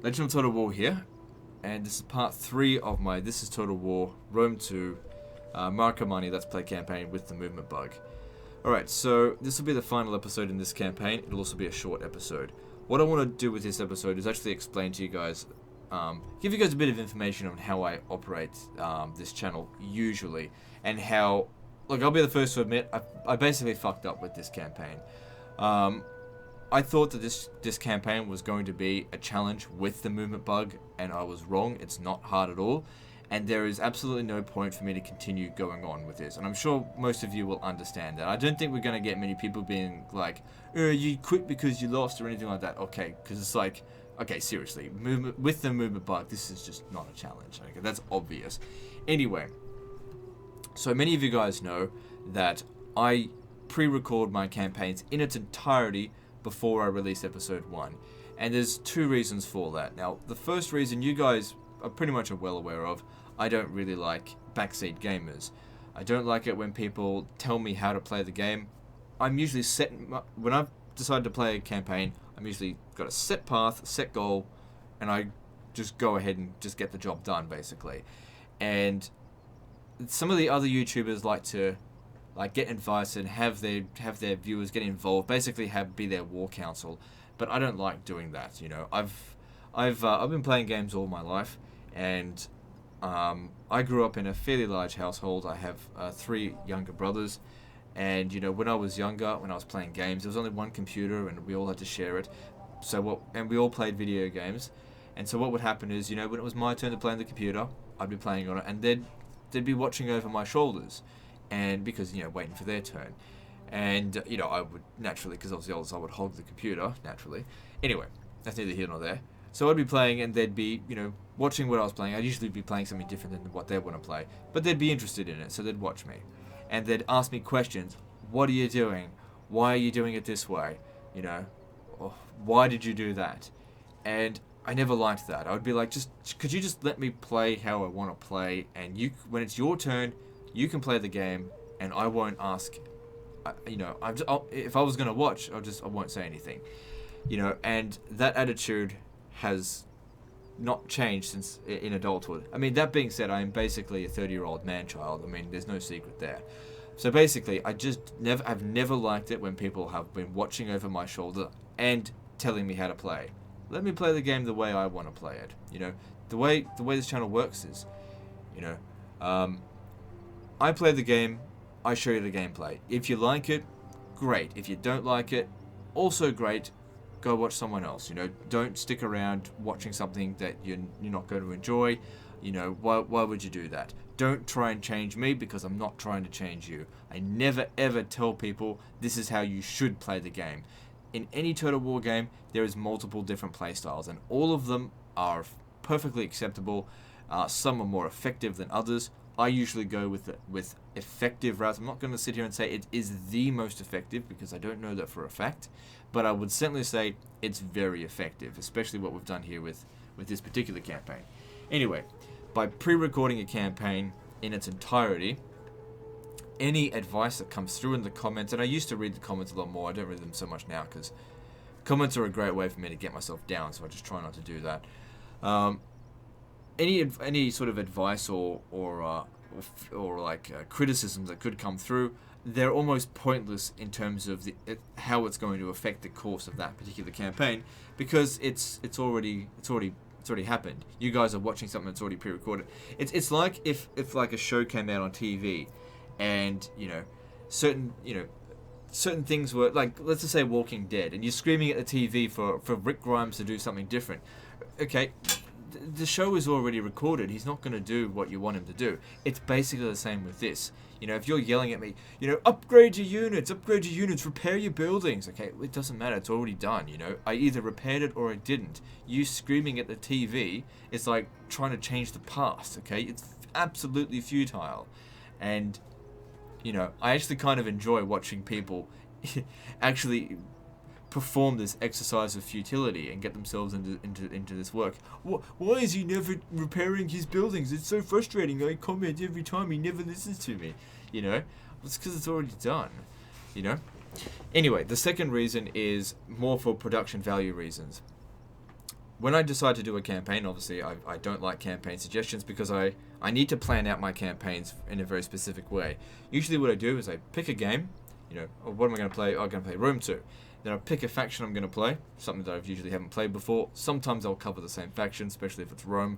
Legend of Total War here, and this is part 3 of my This is Total War Rome 2 Marcomanni Let's Play campaign with the movement bug. Alright, so this will be the final episode in this campaign. It'll also be a short episode. What I want to do with this episode is actually explain to you guys, give you guys a bit of information on how I operate this channel usually, and how, look, I'll be the first to admit, I basically fucked up with this campaign. I thought that this campaign was going to be a challenge with the movement bug, and I was wrong. It's not hard at all, and there is absolutely no point for me to continue going on with this, and I'm sure most of you will understand that. I don't think we're going to get many people being like, you quit because you lost or anything like that. Okay, because it's like, okay, seriously, with the movement bug, this is just not a challenge. Okay, that's obvious. Anyway, so many of you guys know that I pre-record my campaigns in its entirety before I release episode 1, and there's 2 reasons for that. Now, the first reason you guys are pretty much well aware of. I don't really like backseat gamers. I don't like it when people tell me how to play the game. I'm usually when I've decided to play a campaign, I'm usually got a set path, set goal, and I just go ahead and just get the job done, basically. And some of the other YouTubers like to get advice and have their viewers get involved, basically be their war council. But I don't like doing that. You know, I've been playing games all my life, and I grew up in a fairly large household. I have 3 younger brothers, and you know, when I was younger, when I was playing games, there was only one computer, and we all had to share it. And we all played video games. And so what would happen is, you know, when it was my turn to play on the computer, I'd be playing on it, and they'd be watching over my shoulders. And because, you know, waiting for their turn. And, you know, I would naturally, because I was the oldest, I would hog the computer, naturally. Anyway, that's neither here nor there. So I'd be playing, and they'd be, you know, watching what I was playing. I'd usually be playing something different than what they want to play. But they'd be interested in it, so they'd watch me. And they'd ask me questions. What are you doing? Why are you doing it this way? You know, or, why did you do that? And I never liked that. I would be like, could you just let me play how I want to play? And when it's your turn, you can play the game, and I won't ask. You know, if I was gonna watch, I won't say anything. You know, and that attitude has not changed since in adulthood. I mean, that being said, I am basically a 30-year-old man-child. I mean, there's no secret there. So basically, I've never liked it when people have been watching over my shoulder and telling me how to play. Let me play the game the way I want to play it. You know, the way this channel works is, you know, I play the game, I show you the gameplay. If you like it, great. If you don't like it, also great. Go watch someone else. You know, don't stick around watching something that you're not going to enjoy. You know, why would you do that? Don't try and change me, because I'm not trying to change you. I never ever tell people this is how you should play the game. In any Total War game, there is multiple different playstyles, and all of them are perfectly acceptable. Some are more effective than others. I usually go with effective routes. I'm not going to sit here and say it is the most effective, because I don't know that for a fact, but I would certainly say it's very effective, especially what we've done here with this particular campaign. Anyway, by pre-recording a campaign in its entirety, any advice that comes through in the comments, and I used to read the comments a lot more, I don't read them so much now, because comments are a great way for me to get myself down, so I just try not to do that. Any sort of advice or criticisms that could come through, they're almost pointless in terms of how it's going to affect the course of that particular campaign, because it's already happened. You guys are watching something that's already pre-recorded. It's like if like a show came out on TV, and you know, certain things were like, let's just say Walking Dead, and you're screaming at the TV for Rick Grimes to do something different. Okay, the show is already recorded. He's not going to do what you want him to do. It's basically the same with this. You know, if you're yelling at me, you know, upgrade your units, repair your buildings. Okay, it doesn't matter. It's already done, you know. I either repaired it or I didn't. You screaming at the TV is like trying to change the past, okay? It's absolutely futile. And, you know, I actually kind of enjoy watching people actually perform this exercise of futility and get themselves into this work. Why is he never repairing his buildings? It's so frustrating. I comment every time, he never listens to me. You know, it's because it's already done. You know. Anyway, the second reason is more for production value reasons. when I decide to do a campaign, obviously I don't like campaign suggestions because I need to plan out my campaigns in a very specific way. Usually what I do is I pick a game, what am I going to play? I'm going to play Rome 2. Then I'll pick a faction I'm going to play, something that I usually haven't played before. Sometimes I'll cover the same faction, especially if it's Rome.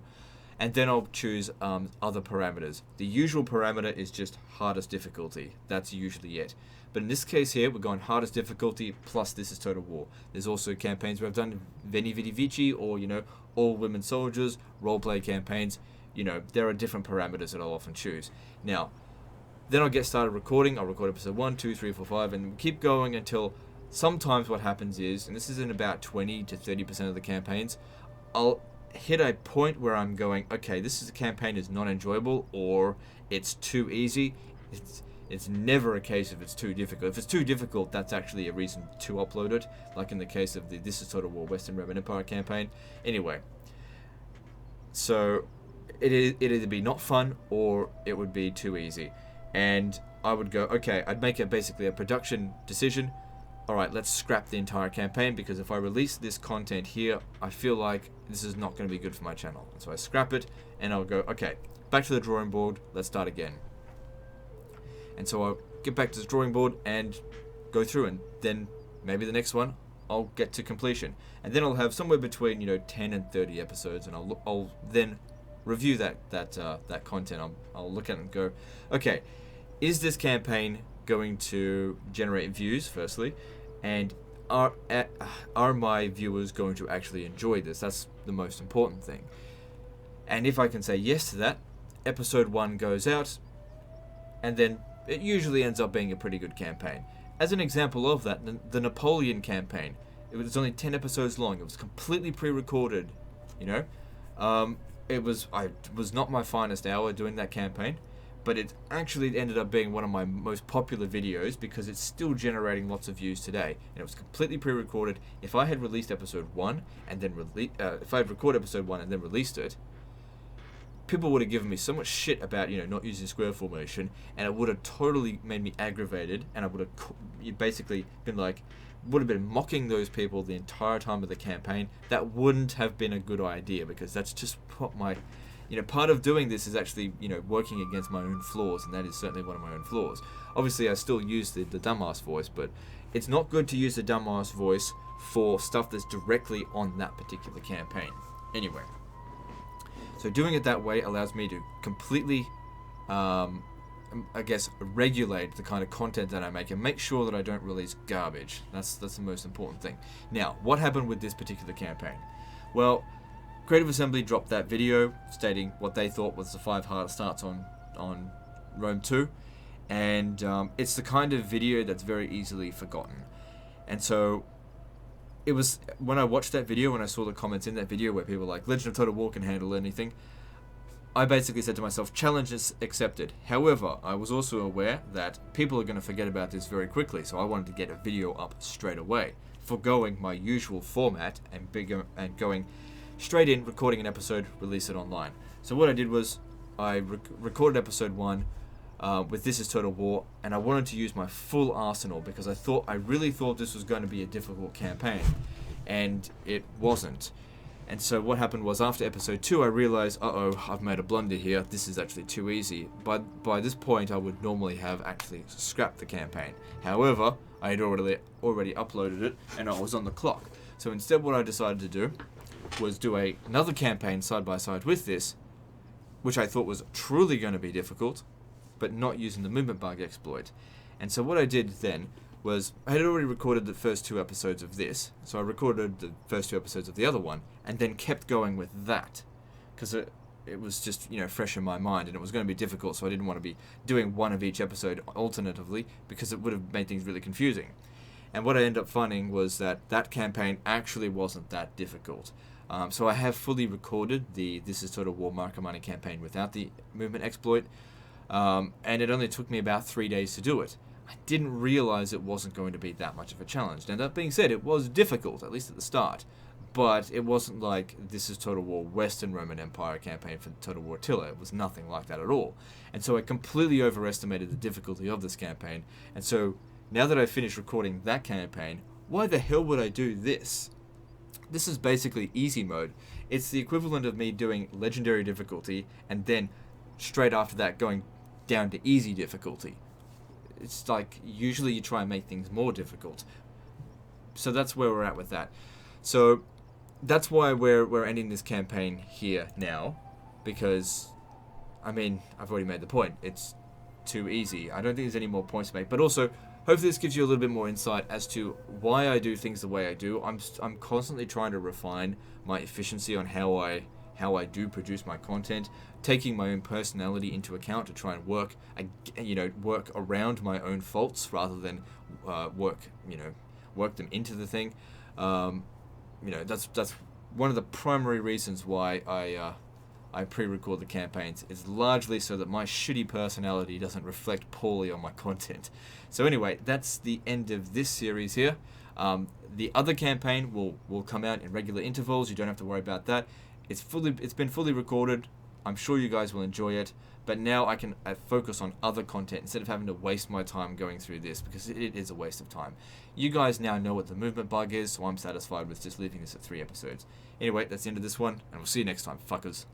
And then I'll choose other parameters. The usual parameter is just hardest difficulty. That's usually it. But in this case here, we're going hardest difficulty plus this is Total War. There's also campaigns where I've done Veni Vidi Vici or, all women soldiers, roleplay campaigns. There are different parameters that I'll often choose. Now, then I'll get started recording. I'll record episode 1, 2, 3, 4, 5, and keep going until sometimes what happens is, and this is in about 20 to 30% of the campaigns, I'll hit a point where I'm going, okay, this campaign is not enjoyable or it's too easy. It's never a case if it's too difficult. If it's too difficult, that's actually a reason to upload it, like in the case of the This is Total War Western Roman Empire campaign. Anyway, so it'd either be not fun or it would be too easy. And I would go, okay, I'd make basically a production decision. All right, let's scrap the entire campaign because if I release this content here, I feel like this is not going to be good for my channel. So I scrap it and I'll go, okay, back to the drawing board, let's start again. And so I'll get back to the drawing board and go through, and then maybe the next one I'll get to completion. And then I'll have somewhere between 10 and 30 episodes, and I'll then review that content. I'll look at it and go, okay, is this campaign going to generate views firstly, and are my viewers going to actually enjoy this? That's the most important thing. And if I can say yes to that, episode 1 goes out, and then it usually ends up being a pretty good campaign. As an example of that, the Napoleon campaign, it was only 10 episodes long. It was completely pre-recorded, it was not my finest hour doing that campaign, but it actually ended up being one of my most popular videos because it's still generating lots of views today. And it was completely pre-recorded. If I had released episode 1 and then if I had recorded episode 1 and then released it, people would have given me so much shit about not using square formation, and it would have totally made me aggravated, and I would have basically been would have been mocking those people the entire time of the campaign. That wouldn't have been a good idea because that's just what my part of doing this is actually working against my own flaws, and that is certainly one of my own flaws. Obviously I still use the dumbass voice, but it's not good to use the dumbass voice for stuff that's directly on that particular campaign. Anyway, so doing it that way allows me to completely, regulate the kind of content that I make and make sure that I don't release garbage. That's the most important thing. Now, what happened with this particular campaign? Well, Creative Assembly dropped that video stating what they thought was the 5 hardest starts on Rome 2, and it's the kind of video that's very easily forgotten. And so it was, when I watched that video, when I saw the comments in that video where people were like, Legend of Total War can handle anything, I basically said to myself, challenge is accepted. However, I was also aware that people are going to forget about this very quickly, so I wanted to get a video up straight away, forgoing my usual format and going straight in, recording an episode, release it online. So what I did was I recorded episode 1 with This is Total War, and I wanted to use my full arsenal because I really thought this was going to be a difficult campaign, and it wasn't. And so what happened was, after episode 2, I realized, I've made a blunder here. This is actually too easy. By this point, I would normally have actually scrapped the campaign. However, I had already uploaded it, and I was on the clock. So instead, what I decided to do was do another campaign side by side with this, which I thought was truly going to be difficult, but not using the movement bug exploit. And so what I did then was, I had already recorded the first 2 episodes of this, so I recorded the first 2 episodes of the other one, and then kept going with that, because it was just, fresh in my mind, and it was going to be difficult, so I didn't want to be doing one of each episode alternatively, because it would have made things really confusing. And what I ended up finding was that campaign actually wasn't that difficult. So I have fully recorded the This is Total War Marcomanni campaign without the movement exploit, and it only took me about 3 days to do it. I didn't realize it wasn't going to be that much of a challenge. Now, that being said, it was difficult, at least at the start, but it wasn't like This is Total War Western Roman Empire campaign for Total War Attila. It was nothing like that at all. And so I completely overestimated the difficulty of this campaign. And so now that I've finished recording that campaign, why the hell would I do this? This is basically easy mode. It's the equivalent of me doing legendary difficulty and then straight after that going down to easy difficulty. It's like usually you try and make things more difficult. So that's where we're at with that. So that's why we're ending this campaign here now, because I mean, I've already made the point. It's too easy. I don't think there's any more points to make. But also, hopefully this gives you a little bit more insight as to why I do things the way I do. I'm constantly trying to refine my efficiency on how I do produce my content, taking my own personality into account to try and work around my own faults rather than work them into the thing. That's one of the primary reasons why I pre-record the campaigns. It's largely so that my shitty personality doesn't reflect poorly on my content. So anyway, that's the end of this series here. The other campaign will come out in regular intervals. You don't have to worry about that. It's been fully recorded. I'm sure you guys will enjoy it. But now I can focus on other content instead of having to waste my time going through this, because it is a waste of time. You guys now know what the movement bug is, so I'm satisfied with just leaving this at 3 episodes. Anyway, that's the end of this one, and we'll see you next time, fuckers.